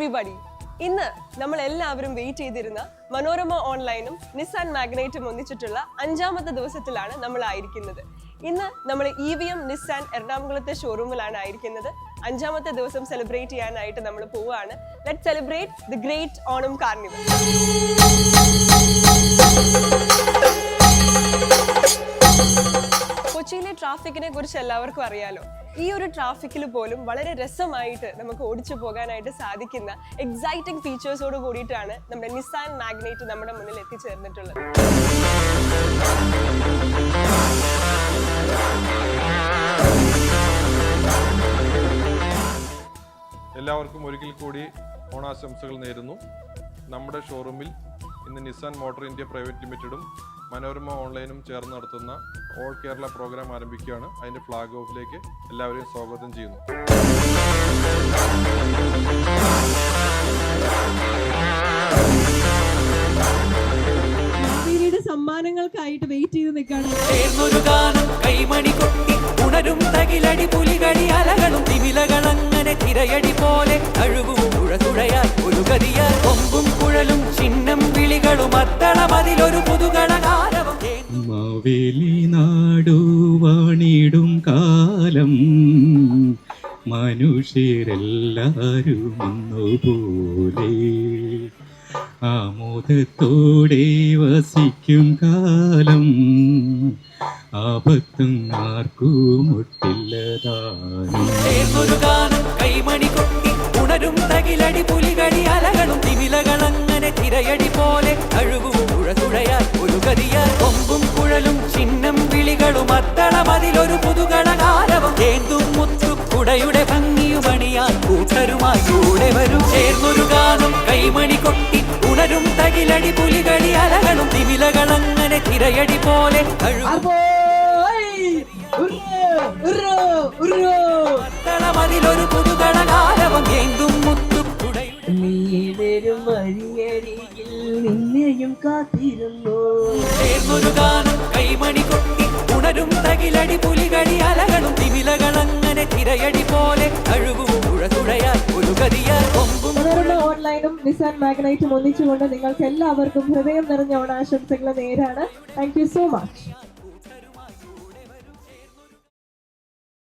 everybody. ഇന്ന് നമ്മൾ എല്ലാവരും വെയിറ്റ് ചെയ്തിരുന്ന മനോരമ ഓൺലൈനും നിസാൻ മാഗ്നൈറ്റും ഒന്നിച്ചിട്ടുള്ള 5ാമത്തെ ദിവസത്തിലാണ് നമ്മൾ ആയിരിക്കുന്നത്. ഇന്ന് നമ്മൾ EVM നിസാൻ എറണാകുളത്തെ ഷോറൂമിലാണ് ആയിരിക്കുന്നത്. 5ാമത്തെ ദിവസം സെലിബ്രേറ്റ് ചെയ്യാനായിട്ട് നമ്മൾ പോവുകയാണ്. Let's celebrate the great Onam carnival. കൊച്ചിയിലെ ട്രാഫിക്കിനെ കുറിച്ച് എല്ലാവർക്കും അറിയാലോ. ഈ ഒരു ട്രാഫിക്കിൽ പോലും വളരെ രസമായിട്ട് നമുക്ക് ഓടിച്ചു പോകാനായിട്ട് സാധിക്കുന്ന എക്സൈറ്റിംഗ് ഫീച്ചേഴ്സോട് കൂടിയിട്ടാണ് നമ്മുടെ നിസാൻ മാഗ്നൈറ്റ് നമ്മുടെ മുന്നിൽ എത്തിച്ചേർന്നിട്ടുള്ളത്. എല്ലാവർക്കും ഒരിക്കൽ കൂടി ഓണാശംസകൾ നേരുന്നു. നമ്മുടെ ഷോറൂമിൽ ഇന്ന് നിസാൻ മോട്ടോർ ഇന്ത്യ പ്രൈവറ്റ് ലിമിറ്റഡും മനോരമ ഓൺലൈനും ചേർന്ന് നടത്തുന്ന ഓൾ കേരള പ്രോഗ്രാം ആരംഭിക്കുകയാണ്. അതിൻ്റെ ഫ്ലാഗ് ഓഫിലേക്ക് എല്ലാവരെയും സ്വാഗതം ചെയ്യുന്നു. സമ്മാനങ്ങൾക്കായിട്ട് വെയിറ്റ് ചെയ്ത് നിൽക്കുകയാണ്. പോലെ കൊമ്പും കുഴലും ചിഹ്നം വിളികളും അത്തളമതിലൊരു പുതുകളകാരവും മാവേലി നാടുവാണിടും കാലം മനുഷ്യരെല്ലാരും ഒന്നുപോലെ ആമോദത്തോടെ വസിക്കും കാലം ആപത്തും ആർക്കും ഒട്ടില്ലതാനും കൈമണി കൊട്ടി ഉണരും തകിലടി പുലികളി അലകളും തിമിലകളങ്ങനെ തിരയടി പോലെ അഴുകും തുഴതുഴയാൽ ഒരു കരിയാൽ കൊമ്പും കുഴലും ചിഹ്നം വിളികളും അത്തളമതിലൊരു പുതുകളകാരവും ഏന്തും മുത്തുക്കുടയുടെ ഭംഗിയുമണിയാൽ കൂട്ടരുമായി കൂടെ വരും ചേർന്നൊരു ഗാനം കൈമണി കൊട്ടി ഉണരും തകിലടി പുലികളി അലകളും തിമിലകളങ്ങനെ തിരയടി പോലെ അത്തളമതിലൊരു പുതുകളകാരവും ഏന്തും മുത്തുക്കുടയുടെ വഴിയരികിൽ നിന്നെയും കാത്തിരുന്നു ചേർന്നൊരു ഗാനം കൈമണി കൊട്ടി ഉണരും തകിലടി പുലികളി അലകളും തിമിലകളങ്ങനെ തിരയടി പോലെ അഴുകും തുഴതുഴയാൽ ഒരു കരിയാൽ കൊമ്പും ഓൺലൈനും നിസാൻ മാഗ്നൈറ്റും ഒന്നിച്ചുകൊണ്ട് നിങ്ങൾക്ക് എല്ലാവർക്കും ഹൃദയം നിറഞ്ഞ ഓണാശംസകൾ നേരാണ്. Thank you so much.